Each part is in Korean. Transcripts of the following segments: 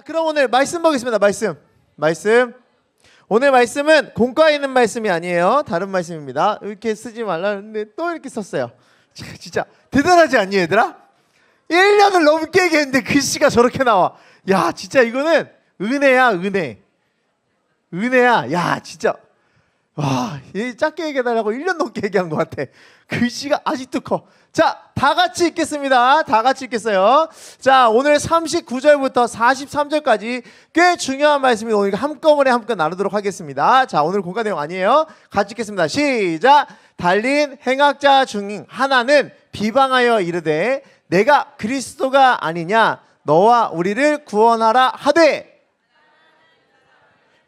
그럼 오늘 말씀 보겠습니다. 말씀. 오늘 말씀은 공과에 있는 말씀이 아니에요. 다른 말씀입니다. 이렇게 쓰지 말라는데 또 이렇게 썼어요. 진짜 대단하지 않니 얘들아? 1년을 넘게 얘기했는데 글씨가 저렇게 나와. 야 진짜 이거는 은혜야 은혜. 은혜야. 야 진짜 와, 작게 얘기해달라고 1년 넘게 얘기한 것 같아. 글씨가 아직도 커. 자, 다 같이 읽겠습니다. 다 같이 읽겠어요. 자, 오늘 39절부터 43절까지 꽤 중요한 말씀이 오늘 한꺼번에 나누도록 하겠습니다. 자, 오늘 공과 내용 아니에요. 같이 읽겠습니다. 시작. 달린 행악자 중 하나는 비방하여 이르되 내가 그리스도가 아니냐 너와 우리를 구원하라 하되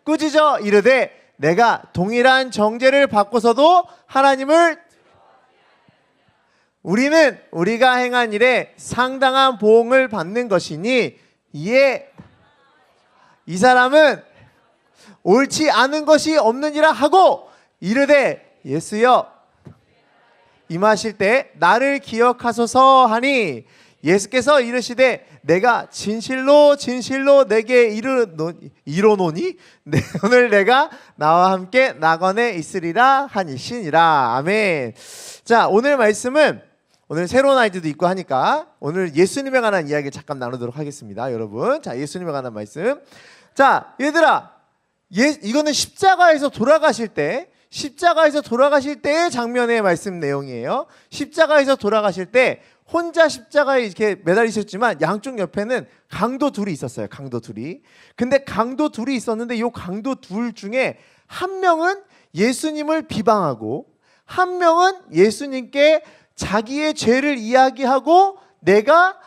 꾸짖어 이르되 내가 동일한 정죄를 받고서도 하나님을 우리는 우리가 행한 일에 상당한 보응을 받는 것이니 이에 이 사람은 옳지 않은 것이 없느니라 하고 이르되 예수여 임하실 때 나를 기억하소서 하니 예수께서 이르시되 내가 진실로 내게 이르노니 오늘 내가 나와 함께 낙원에 있으리라 하니시니라. 아멘. 자, 오늘 말씀은 오늘 새로운 아이들도 있고 하니까 오늘 예수님에 관한 이야기 잠깐 나누도록 하겠습니다. 여러분, 자, 예수님에 관한 말씀. 자, 얘들아, 이거는 십자가에서 돌아가실 때의 장면의 말씀 내용이에요. 십자가에서 돌아가실 때 혼자 십자가에 이렇게 매달리셨지만 양쪽 옆에는 강도 둘이 있었어요. 강도 둘이. 근데 강도 둘이 있었는데 이 강도 둘 중에 한 명은 예수님을 비방하고 한 명은 예수님께 자기의 죄를 이야기하고 내가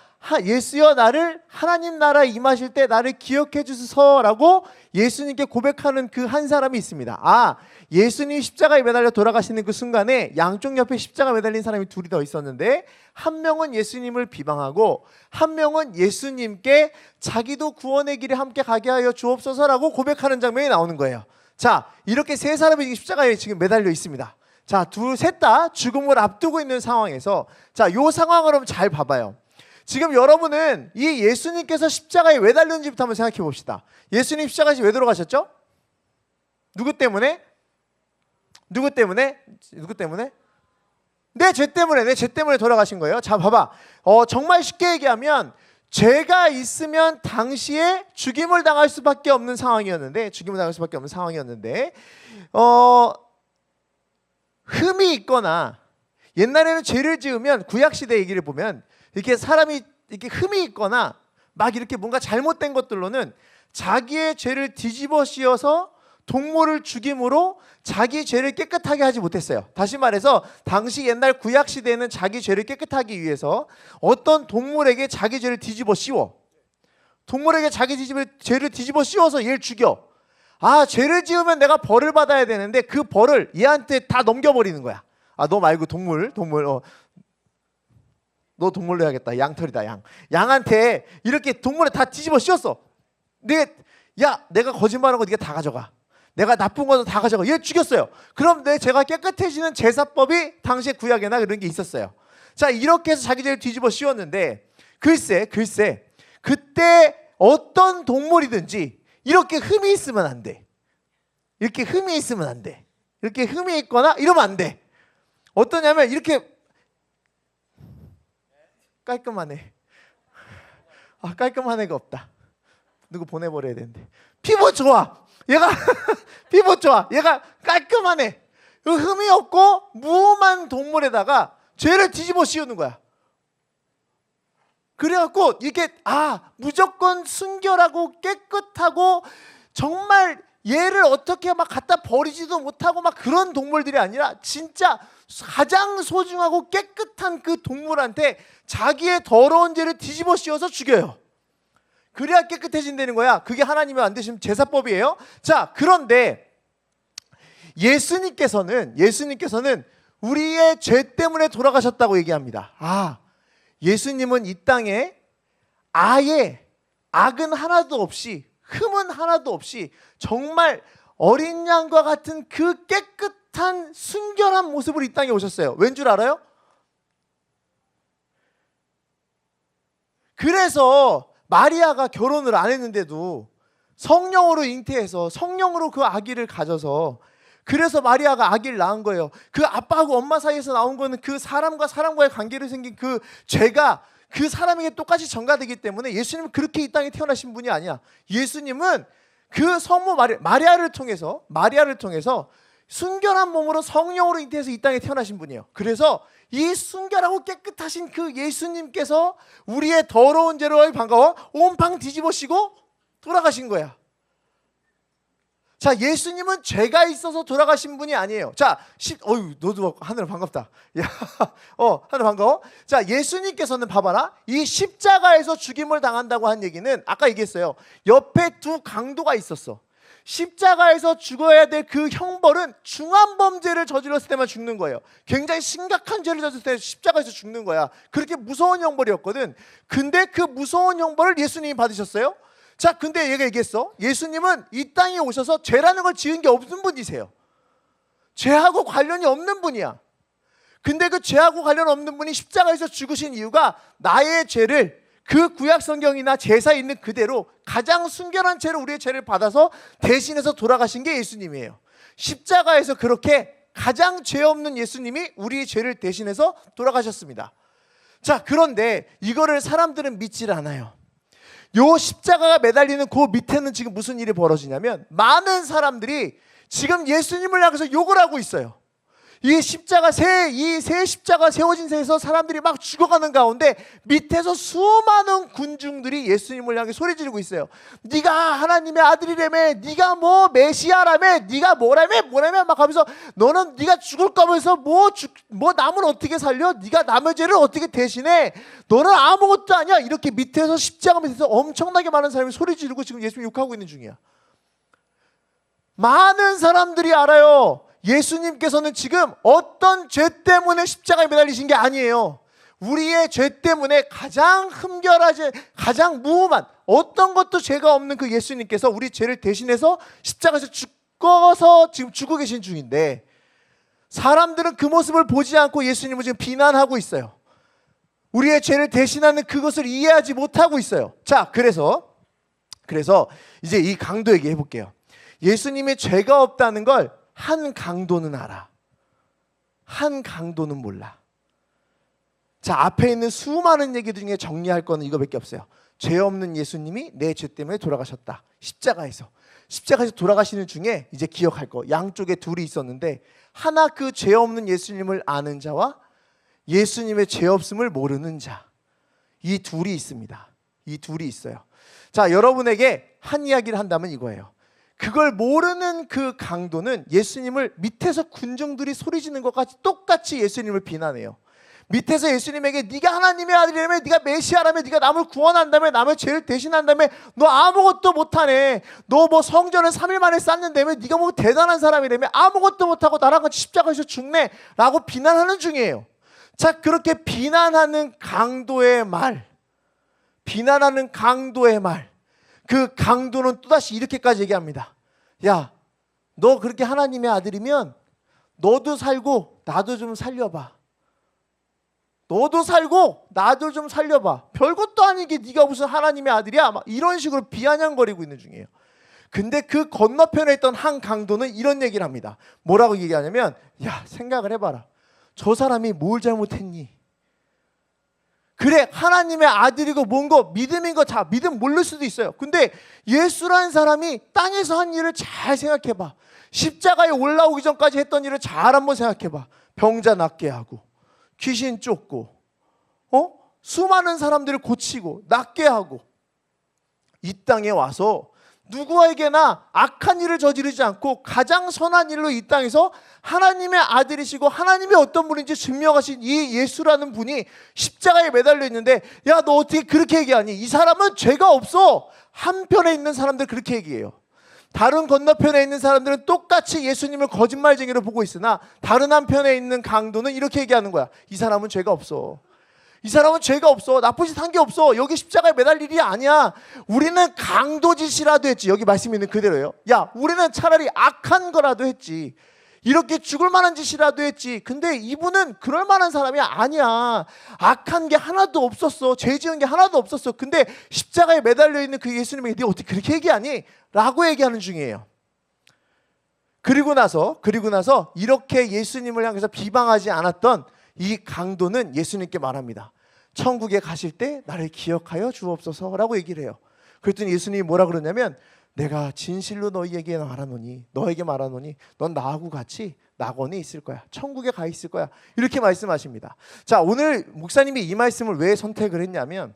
예수여 나를 하나님 나라에 임하실 때 나를 기억해 주소서라고 예수님께 고백하는 그 한 사람이 있습니다. 아, 예수님이 십자가에 매달려 돌아가시는 그 순간에 양쪽 옆에 십자가 매달린 사람이 둘이 더 있었는데 한 명은 예수님을 비방하고 한 명은 예수님께 자기도 구원의 길에 함께 가게 하여 주옵소서라고 고백하는 장면이 나오는 거예요. 자, 이렇게 세 사람이 십자가에 지금 매달려 있습니다. 자, 셋 다 죽음을 앞두고 있는 상황에서 자, 이 상황을 한번 잘 봐봐요. 지금 여러분은 이 예수님께서 십자가에 왜 달렸는지부터 한번 생각해 봅시다. 예수님 십자가에 왜 돌아가셨죠? 누구 때문에? 내 죄 때문에 돌아가신 거예요. 자, 봐봐. 정말 쉽게 얘기하면 죄가 있으면 당시에 죽임을 당할 수밖에 없는 상황이었는데 흠이 있거나 옛날에는 죄를 지으면 구약시대 얘기를 보면 이렇게 사람이 이렇게 흠이 있거나 막 이렇게 뭔가 잘못된 것들로는 자기의 죄를 뒤집어 씌워서 동물을 죽임으로 자기 죄를 깨끗하게 하지 못했어요. 다시 말해서 당시 옛날 구약시대에는 자기 죄를 깨끗하기 위해서 어떤 동물에게 자기 죄를 뒤집어 씌워 죄를 뒤집어 씌워서 얘를 죽여. 아, 죄를 지으면 내가 벌을 받아야 되는데 그 벌을 얘한테 다 넘겨버리는 거야. 아, 너 말고 동물 너 동물로 해야겠다. 양털이다. 양한테 이렇게 동물에 다 뒤집어 씌웠어. 내가 거짓말한 거 네가 다 가져가. 내가 나쁜 거도 다 가져가. 얘 죽였어요. 그럼 제가 깨끗해지는 제사법이 당시에 구약에나 그런 게 있었어요. 자, 이렇게 해서 자기 죄를 뒤집어 씌웠는데 글쎄 그때 어떤 동물이든지 이렇게 흠이 있으면 안 돼. 이렇게 흠이 있거나 이러면 안 돼. 어떠냐면 이렇게 깔끔하네. 아, 깔끔한 애가 없다. 누구 보내버려야 되는데. 피부 좋아. 얘가 피부 좋아. 얘가 깔끔하네. 흠이 없고 무험한 동물에다가 죄를 뒤집어 씌우는 거야. 그래갖고 이렇게 무조건 순결하고 깨끗하고 정말 얘를 어떻게 막 갖다 버리지도 못하고 막 그런 동물들이 아니라 진짜 가장 소중하고 깨끗한 그 동물한테 자기의 더러운 죄를 뒤집어 씌워서 죽여요. 그래야 깨끗해진다는 거야. 그게 하나님이 만드신 제사법이에요. 자, 그런데 예수님께서는 우리의 죄 때문에 돌아가셨다고 얘기합니다. 아, 예수님은 이 땅에 아예 악은 하나도 없이 흠은 하나도 없이 정말 어린 양과 같은 그 깨끗한 순결한 모습으로 이 땅에 오셨어요. 왠 줄 알아요? 그래서 마리아가 결혼을 안 했는데도 성령으로 잉태해서 성령으로 그 아기를 가져서, 그래서 마리아가 아기를 낳은 거예요. 그 아빠하고 엄마 사이에서 나온 거는 그 사람과 사람과의 관계로 생긴 그 죄가 그 사람에게 똑같이 전가되기 때문에 예수님은 그렇게 이 땅에 태어나신 분이 아니야. 예수님은 그 성모 마리아를 통해서 순결한 몸으로 성령으로 잉태해서 이 땅에 태어나신 분이에요. 그래서 이 순결하고 깨끗하신 그 예수님께서 우리의 더러운 죄로 반가워 온방 뒤집어쓰고 돌아가신 거야. 자, 예수님은 죄가 있어서 돌아가신 분이 아니에요. 자, 너도 하늘 반갑다. 야, 하늘 반가워. 자, 예수님께서는 봐봐라. 이 십자가에서 죽임을 당한다고 한 얘기는 아까 얘기했어요. 옆에 두 강도가 있었어. 십자가에서 죽어야 될 그 형벌은 중한 범죄를 저질렀을 때만 죽는 거예요. 굉장히 심각한 죄를 저질렀을 때 십자가에서 죽는 거야. 그렇게 무서운 형벌이었거든. 근데 그 무서운 형벌을 예수님이 받으셨어요. 자, 근데 얘가 얘기했어. 예수님은 이 땅에 오셔서 죄라는 걸 지은 게 없는 분이세요. 죄하고 관련이 없는 분이야. 근데 그 죄하고 관련 없는 분이 십자가에서 죽으신 이유가 나의 죄를 그 구약 성경이나 제사에 있는 그대로 가장 순결한 죄로 우리의 죄를 받아서 대신해서 돌아가신 게 예수님이에요. 십자가에서 그렇게 가장 죄 없는 예수님이 우리의 죄를 대신해서 돌아가셨습니다. 자, 그런데 이거를 사람들은 믿질 않아요. 요 십자가가 매달리는 그 밑에는 지금 무슨 일이 벌어지냐면 많은 사람들이 지금 예수님을 향해서 욕을 하고 있어요. 이 새 십자가 세워진 새에서 사람들이 막 죽어가는 가운데 밑에서 수많은 군중들이 예수님을 향해 소리 지르고 있어요. 네가 하나님의 아들이라며, 네가 뭐 메시아라며, 네가 뭐라며 막 하면서 너는 네가 죽을 거면서 뭐 남을 어떻게 살려? 네가 남의 죄를 어떻게 대신해? 너는 아무것도 아니야. 이렇게 밑에서 십자가 밑에서 엄청나게 많은 사람이 소리 지르고 지금 예수님 욕하고 있는 중이야. 많은 사람들이 알아요. 예수님께서는 지금 어떤 죄 때문에 십자가에 매달리신 게 아니에요. 우리의 죄 때문에 가장 흠결하지, 가장 무음한, 어떤 것도 죄가 없는 그 예수님께서 우리 죄를 대신해서 십자가에서 죽어서 지금 죽고 계신 중인데, 사람들은 그 모습을 보지 않고 예수님을 지금 비난하고 있어요. 우리의 죄를 대신하는 그것을 이해하지 못하고 있어요. 자, 그래서 이제 이 강도에게 해볼게요. 예수님의 죄가 없다는 걸 한 강도는 알아. 한 강도는 몰라. 자, 앞에 있는 수많은 얘기 중에 정리할 거는 이거밖에 없어요. 죄 없는 예수님이 내 죄 때문에 돌아가셨다. 십자가에서 돌아가시는 중에 이제 기억할 거, 양쪽에 둘이 있었는데, 하나 그 죄 없는 예수님을 아는 자와 예수님의 죄 없음을 모르는 자, 이 둘이 있습니다. 이 둘이 있어요. 자, 여러분에게 한 이야기를 한다면 이거예요. 그걸 모르는 그 강도는 예수님을 밑에서 군중들이 소리지는 것 같이 똑같이 예수님을 비난해요. 밑에서 예수님에게 네가 하나님의 아들이라며, 네가 메시아라며, 네가 남을 구원한다며, 남의 죄를 대신한다며, 너 아무것도 못하네, 너 뭐 성전을 3일 만에 쌓는다며, 네가 뭐 대단한 사람이라며, 아무것도 못하고 나랑 같이 십자가에서 죽네 라고 비난하는 중이에요. 자, 그렇게 비난하는 강도의 말, 그 강도는 또다시 이렇게까지 얘기합니다. 야, 너 그렇게 하나님의 아들이면 너도 살고 나도 좀 살려봐. 너도 살고 나도 좀 살려봐. 별것도 아니게 네가 무슨 하나님의 아들이야? 막 이런 식으로 비아냥거리고 있는 중이에요. 근데 그 건너편에 있던 한 강도는 이런 얘기를 합니다. 뭐라고 얘기하냐면, 야, 생각을 해봐라. 저 사람이 뭘 잘못했니? 그래, 하나님의 아들이고 뭔고 믿음인 거 다 믿음 모를 수도 있어요. 근데 예수라는 사람이 땅에서 한 일을 잘 생각해봐. 십자가에 올라오기 전까지 했던 일을 잘 한번 생각해봐. 병자 낫게 하고, 귀신 쫓고, 수많은 사람들을 고치고 낫게 하고, 이 땅에 와서 누구에게나 악한 일을 저지르지 않고 가장 선한 일로 이 땅에서 하나님의 아들이시고 하나님이 어떤 분인지 증명하신 이 예수라는 분이 십자가에 매달려 있는데, 야, 너 어떻게 그렇게 얘기하니? 이 사람은 죄가 없어. 한편에 있는 사람들 그렇게 얘기해요. 다른 건너편에 있는 사람들은 똑같이 예수님을 거짓말쟁이로 보고 있으나, 다른 한편에 있는 강도는 이렇게 얘기하는 거야. 이 사람은 죄가 없어. 이 사람은 죄가 없어. 나쁜 짓 한 게 없어. 여기 십자가에 매달릴 일이 아니야. 우리는 강도짓이라도 했지. 여기 말씀 있는 그대로예요. 야, 우리는 차라리 악한 거라도 했지. 이렇게 죽을 만한 짓이라도 했지. 근데 이분은 그럴 만한 사람이 아니야. 악한 게 하나도 없었어. 죄 지은 게 하나도 없었어. 근데 십자가에 매달려 있는 그 예수님에게 네 어떻게 그렇게 얘기하니? 라고 얘기하는 중이에요. 그리고 나서 이렇게 예수님을 향해서 비방하지 않았던 이 강도는 예수님께 말합니다. 천국에 가실 때 나를 기억하여 주옵소서라고 얘기를 해요. 그랬더니 예수님이 뭐라 그러냐면 내가 진실로 너에게 말하노니 넌 나하고 같이 낙원에 있을 거야. 천국에 가 있을 거야. 이렇게 말씀하십니다. 자, 오늘 목사님이 이 말씀을 왜 선택을 했냐면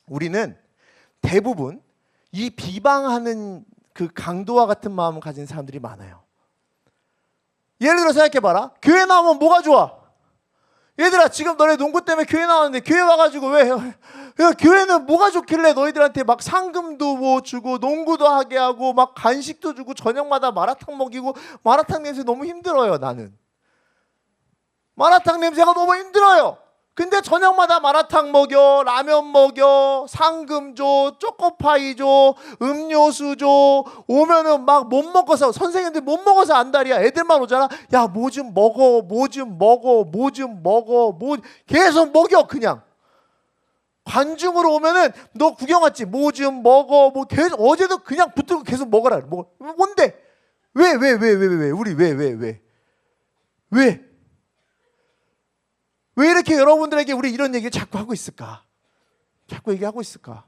우리는 대부분 이 비방하는 그 강도와 같은 마음을 가진 사람들이 많아요. 예를 들어 생각해봐라. 교회 나오면 뭐가 좋아? 얘들아 지금 너네 농구 때문에 교회 나왔는데 교회 와가지고 왜 교회는 뭐가 좋길래 너희들한테 막 상금도 뭐 주고 농구도 하게 하고 막 간식도 주고 저녁마다 마라탕 먹이고. 마라탕 냄새 너무 힘들어요. 나는 마라탕 냄새가 너무 힘들어요. 근데 저녁마다 마라탕 먹여, 라면 먹여, 상금 줘, 초코파이 줘, 음료수 줘. 오면은 막 못 먹어서, 선생님들 못 먹어서 안달이야. 애들만 오잖아. 야, 뭐 좀 먹어, 뭐 좀 먹어, 뭐 좀 먹어, 뭐 계속 먹여. 그냥 관중으로 오면은 너 구경 왔지? 뭐 좀 먹어, 뭐 계속. 어제도 그냥 붙들고 계속 먹어라. 뭐 뭔데? 왜 우리 왜 이렇게 여러분들에게 우리 이런 얘기를 자꾸 하고 있을까? 자꾸 얘기하고 있을까?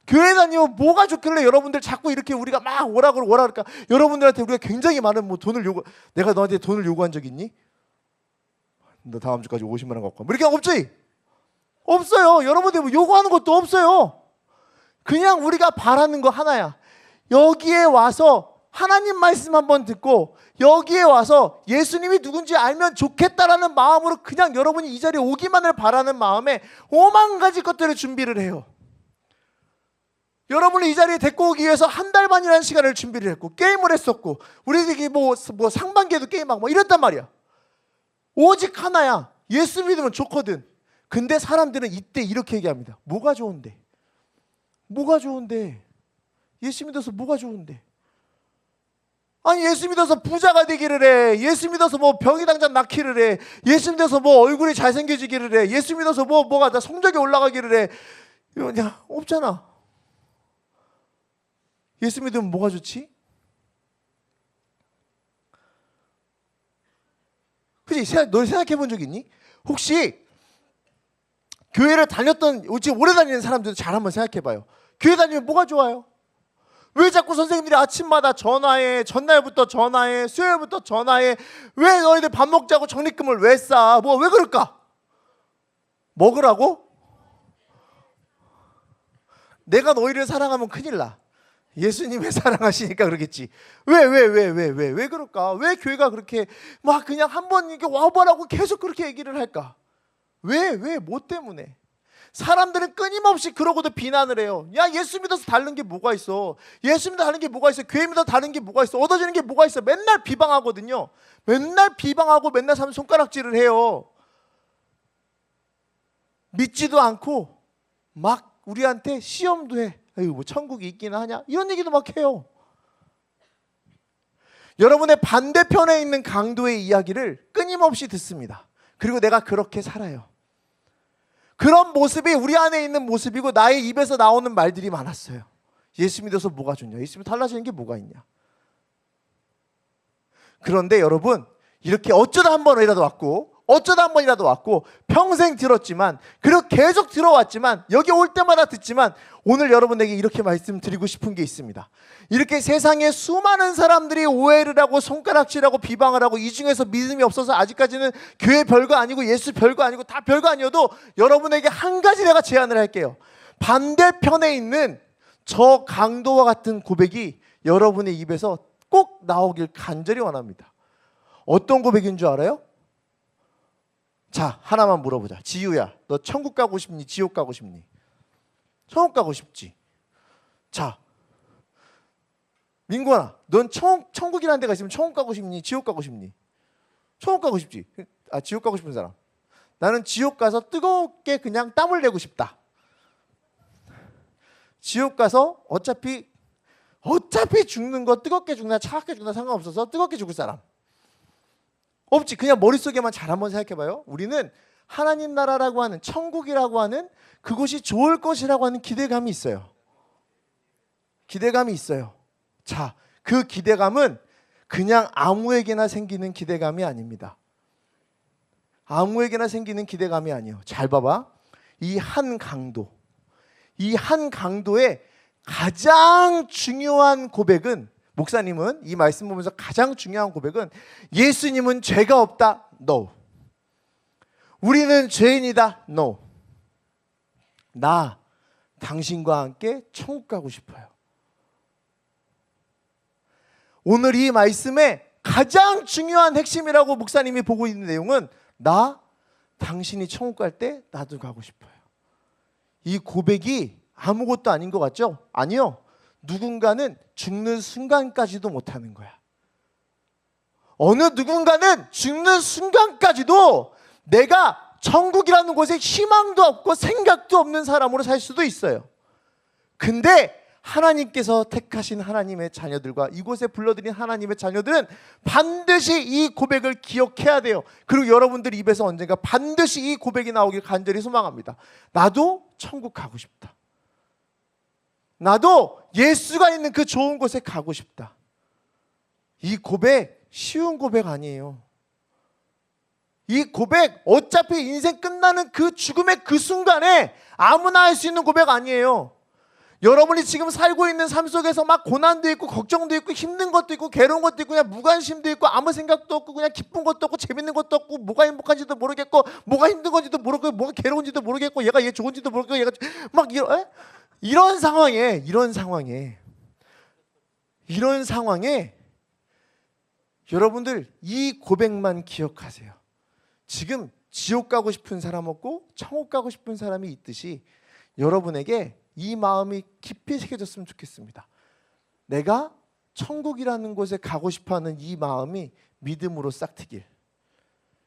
교회 다니면 뭐가 좋길래 여러분들 자꾸 이렇게 우리가 막 오라 그럴까? 여러분들한테 우리가 굉장히 많은 뭐 돈을 내가 너한테 돈을 요구한 적 있니? 너 다음 주까지 50만 원 갖고 와. 뭐 이렇게 없지? 없어요. 여러분들 뭐 요구하는 것도 없어요. 그냥 우리가 바라는 거 하나야. 여기에 와서 하나님 말씀 한번 듣고 여기에 와서 예수님이 누군지 알면 좋겠다라는 마음으로 그냥 여러분이 이 자리에 오기만을 바라는 마음에 오만 가지 것들을 준비를 해요. 여러분을 이 자리에 데리고 오기 위해서 한 달 반이라는 시간을 준비를 했고 게임을 했었고 우리들이 뭐 상반기에도 게임하고 뭐 이랬단 말이야. 오직 하나야. 예수 믿으면 좋거든. 근데 사람들은 이때 이렇게 얘기합니다. 뭐가 좋은데? 예수 믿어서 뭐가 좋은데? 아니 예수 믿어서 부자가 되기를 해. 예수 믿어서 뭐 병이 당장 낫기를 해. 예수 믿어서 뭐 얼굴이 잘생겨지기를 해. 예수 믿어서 뭐가 다 성적이 올라가기를 해. 이거 그냥 없잖아. 예수 믿으면 뭐가 좋지? 그치? 너 생각해 본 적 있니? 혹시 교회를 다녔던 지금 오래 다니는 사람들도 잘 한번 생각해 봐요. 교회 다니면 뭐가 좋아요? 왜 자꾸 선생님들이 아침마다 전화해, 전날부터 전화해, 수요일부터 전화해? 왜 너희들 밥 먹자고 적립금을 왜 싸? 왜 그럴까? 먹으라고? 내가 너희를 사랑하면 큰일 나. 예수님을 사랑하시니까 그러겠지. 왜 그럴까? 왜 교회가 그렇게 막 그냥 한번 이렇게 와보라고 계속 그렇게 얘기를 할까? 뭐 때문에? 사람들은 끊임없이 그러고도 비난을 해요. 야, 예수 믿어서 다른 게 뭐가 있어? 예수 믿어 다른 게 뭐가 있어? 교회 믿어 다른 게 뭐가 있어? 얻어지는 게 뭐가 있어? 맨날 비방하거든요. 맨날 비방하고 맨날 사람 손가락질을 해요. 믿지도 않고 막 우리한테 시험도 해. 아유, 뭐 천국이 있기는 하냐? 이런 얘기도 막 해요. 여러분의 반대편에 있는 강도의 이야기를 끊임없이 듣습니다. 그리고 내가 그렇게 살아요. 그런 모습이 우리 안에 있는 모습이고 나의 입에서 나오는 말들이 많았어요. 예수 믿어서 뭐가 좋냐? 예수 믿어 달라지는 게 뭐가 있냐? 그런데 여러분, 이렇게 어쩌다 한 번이라도 왔고 평생 들었지만, 그리고 계속 들어왔지만, 여기 올 때마다 듣지만, 오늘 여러분에게 이렇게 말씀드리고 싶은 게 있습니다. 이렇게 세상에 수많은 사람들이 오해를 하고 손가락질하고 비방을 하고 이 중에서 믿음이 없어서 아직까지는 교회 별거 아니고 예수 별거 아니고 다 별거 아니어도 여러분에게 한 가지 내가 제안을 할게요. 반대편에 있는 저 강도와 같은 고백이 여러분의 입에서 꼭 나오길 간절히 원합니다. 어떤 고백인 줄 알아요? 자, 하나만 물어보자. 지우야, 너 천국 가고 싶니? 지옥 가고 싶니? 천국 가고 싶지. 자, 민구아, 넌 천국이라는 데가 있으면 천국 가고 싶니? 지옥 가고 싶니? 천국 가고 싶지. 아, 지옥 가고 싶은 사람. 나는 지옥 가서 뜨겁게 그냥 땀을 내고 싶다. 지옥 가서 어차피 죽는 거 뜨겁게 죽나 차갑게 죽나 상관없어서 뜨겁게 죽을 사람. 없지. 그냥 머릿속에만 잘 한번 생각해봐요. 우리는 하나님 나라라고 하는, 천국이라고 하는 그곳이 좋을 것이라고 하는 기대감이 있어요. 기대감이 있어요. 자, 그 기대감은 그냥 아무에게나 생기는 기대감이 아닙니다. 아무에게나 생기는 기대감이 아니에요. 잘 봐봐. 이 한 강도의 가장 중요한 고백은, 목사님은 이 말씀 보면서 가장 중요한 고백은, 예수님은 죄가 없다. No. 우리는 죄인이다. No. 나 당신과 함께 천국 가고 싶어요. 오늘 이 말씀의 가장 중요한 핵심이라고 목사님이 보고 있는 내용은, 나 당신이 천국 갈 때 나도 가고 싶어요. 이 고백이 아무것도 아닌 것 같죠? 아니요. 누군가는 죽는 순간까지도 못하는 거야. 어느 누군가는 죽는 순간까지도 내가 천국이라는 곳에 희망도 없고 생각도 없는 사람으로 살 수도 있어요. 근데 하나님께서 택하신 하나님의 자녀들과 이곳에 불러들인 하나님의 자녀들은 반드시 이 고백을 기억해야 돼요. 그리고 여러분들 입에서 언젠가 반드시 이 고백이 나오길 간절히 소망합니다. 나도 천국 가고 싶다. 나도 예수가 있는 그 좋은 곳에 가고 싶다. 이 고백 쉬운 고백 아니에요. 이 고백 어차피 인생 끝나는 그 죽음의 그 순간에 아무나 할 수 있는 고백 아니에요. 여러분이 지금 살고 있는 삶 속에서 막 고난도 있고 걱정도 있고 힘든 것도 있고 괴로운 것도 있고 그냥 무관심도 있고 아무 생각도 없고 그냥 기쁜 것도 없고 재밌는 것도 없고 뭐가 행복한지도 모르겠고 뭐가 힘든 건지도 모르고 뭐가 괴로운지도 모르겠고 얘가 얘 좋은지도 모르겠고 얘가 막 이런 상황에 여러분들 이 고백만 기억하세요. 지금 지옥 가고 싶은 사람 없고 천국 가고 싶은 사람이 있듯이 여러분에게 이 마음이 깊이 새겨졌으면 좋겠습니다. 내가 천국이라는 곳에 가고 싶어하는 이 마음이 믿음으로 싹트길,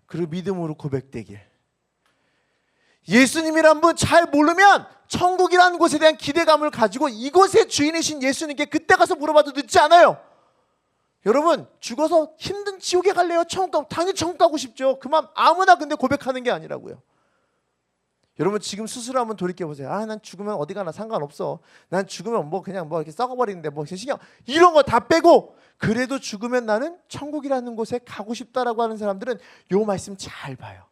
그리고 믿음으로 고백되길. 예수님이란 분 잘 모르면 천국이라는 곳에 대한 기대감을 가지고 이곳의 주인이신 예수님께 그때 가서 물어봐도 늦지 않아요. 여러분 죽어서 힘든 지옥에 갈래요? 천국 가고? 당연히 천국 가고 싶죠. 그만 아무나 근데 고백하는 게 아니라고요. 여러분 지금 스스로 한번 돌이켜보세요. 난 죽으면 어디 가나 상관없어. 난 죽으면 뭐 그냥 뭐 이렇게 썩어버리는데 뭐 신경 이런 거 다 빼고 그래도 죽으면 나는 천국이라는 곳에 가고 싶다라고 하는 사람들은 요 말씀 잘 봐요.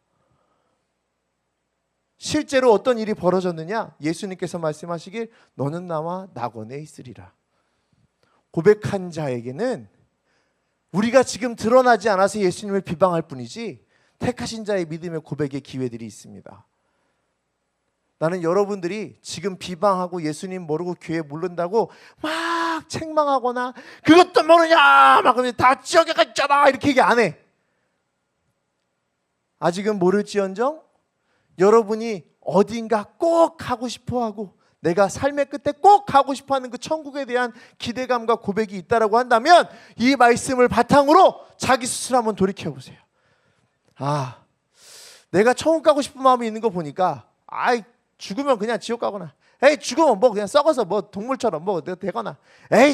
실제로 어떤 일이 벌어졌느냐? 예수님께서 말씀하시길 너는 나와 낙원에 있으리라. 고백한 자에게는 우리가 지금 드러나지 않아서 예수님을 비방할 뿐이지 택하신 자의 믿음의 고백의 기회들이 있습니다. 나는 여러분들이 지금 비방하고 예수님 모르고 교회 모른다고 막 책망하거나 그것도 모르냐 막 다 지옥에 갔잖아 이렇게 얘기 안 해. 아직은 모를지언정 여러분이 어딘가 꼭 가고 싶어하고 내가 삶의 끝에 꼭 가고 싶어하는 그 천국에 대한 기대감과 고백이 있다라고 한다면 이 말씀을 바탕으로 자기 스스로 한번 돌이켜보세요. 내가 천국 가고 싶은 마음이 있는 거 보니까 죽으면 그냥 지옥 가거나 죽으면 뭐 그냥 썩어서 뭐 동물처럼 뭐 되거나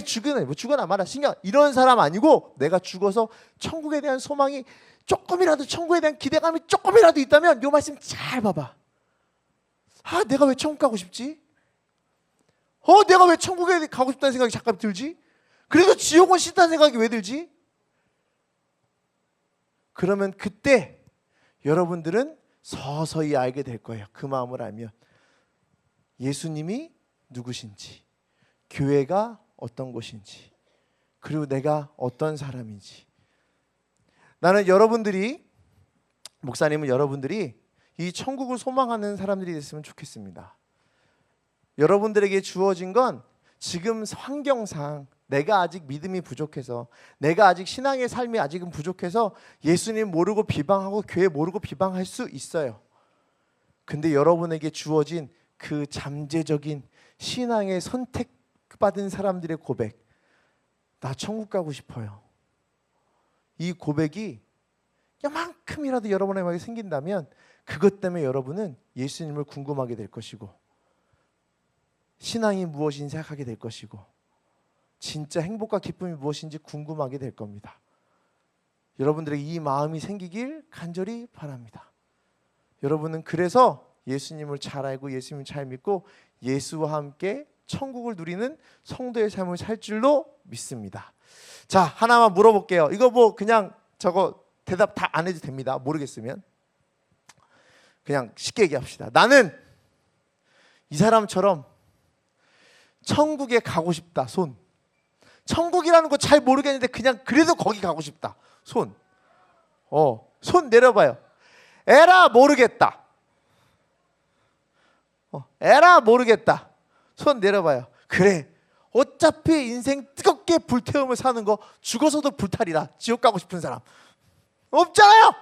죽으면 뭐 죽어나 마라 신경 이런 사람 아니고 내가 죽어서 천국에 대한 소망이 조금이라도 천국에 대한 기대감이 조금이라도 있다면 이 말씀 잘 봐봐. 내가 왜 천국 가고 싶지? 내가 왜 천국에 가고 싶다는 생각이 잠깐 들지? 그래도 지옥은 싫다는 생각이 왜 들지? 그러면 그때 여러분들은 서서히 알게 될 거예요. 그 마음을 알면 예수님이 누구신지, 교회가 어떤 곳인지, 그리고 내가 어떤 사람인지. 나는 목사님은 여러분들이 이 천국을 소망하는 사람들이 됐으면 좋겠습니다. 여러분들에게 주어진 건 지금 환경상 내가 아직 믿음이 부족해서 내가 아직 신앙의 삶이 아직은 부족해서 예수님 모르고 비방하고 교회 모르고 비방할 수 있어요. 근데 여러분에게 주어진 그 잠재적인 신앙의 선택받은 사람들의 고백, 나 천국 가고 싶어요. 이 고백이 요만큼이라도 여러분의 마음에 생긴다면 그것 때문에 여러분은 예수님을 궁금하게 될 것이고 신앙이 무엇인지 생각하게 될 것이고 진짜 행복과 기쁨이 무엇인지 궁금하게 될 겁니다. 여러분들에게 이 마음이 생기길 간절히 바랍니다. 여러분은 그래서 예수님을 잘 알고 예수님을 잘 믿고 예수와 함께 천국을 누리는 성도의 삶을 살 줄로 믿습니다. 자, 하나만 물어볼게요. 이거 뭐 그냥 저거 대답 다 안 해도 됩니다. 모르겠으면 그냥 쉽게 얘기합시다. 나는 이 사람처럼 천국에 가고 싶다. 손. 천국이라는 거 잘 모르겠는데 그냥 그래도 거기 가고 싶다. 손. 손 내려봐요. 에라 모르겠다. 에라 모르겠다. 손 내려봐요. 그래. 어차피 인생 뜨겁게 불태우며 사는 거 죽어서도 불탈이라. 지옥 가고 싶은 사람 없잖아요.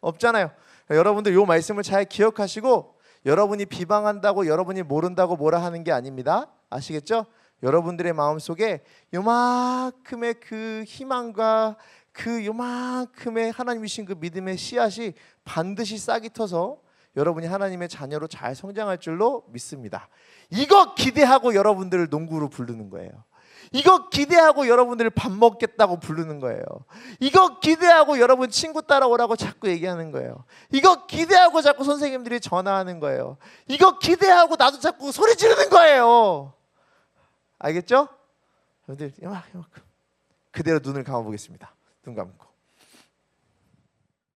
없잖아요. 여러분들 이 말씀을 잘 기억하시고 여러분이 비방한다고 여러분이 모른다고 뭐라 하는 게 아닙니다. 아시겠죠? 여러분들의 마음속에 요만큼의 그 희망과 그 요만큼의 하나님이 주신 그 믿음의 씨앗이 반드시 싹이 터서 여러분이 하나님의 자녀로 잘 성장할 줄로 믿습니다. 이거 기대하고 여러분들을 농구로 부르는 거예요. 이거 기대하고 여러분들을 밥 먹겠다고 부르는 거예요. 이거 기대하고 여러분 친구 따라오라고 자꾸 얘기하는 거예요. 이거 기대하고 자꾸 선생님들이 전화하는 거예요. 이거 기대하고 나도 자꾸 소리 지르는 거예요. 알겠죠? 여러분들 이만큼 그대로 눈을 감아보겠습니다. 눈 감고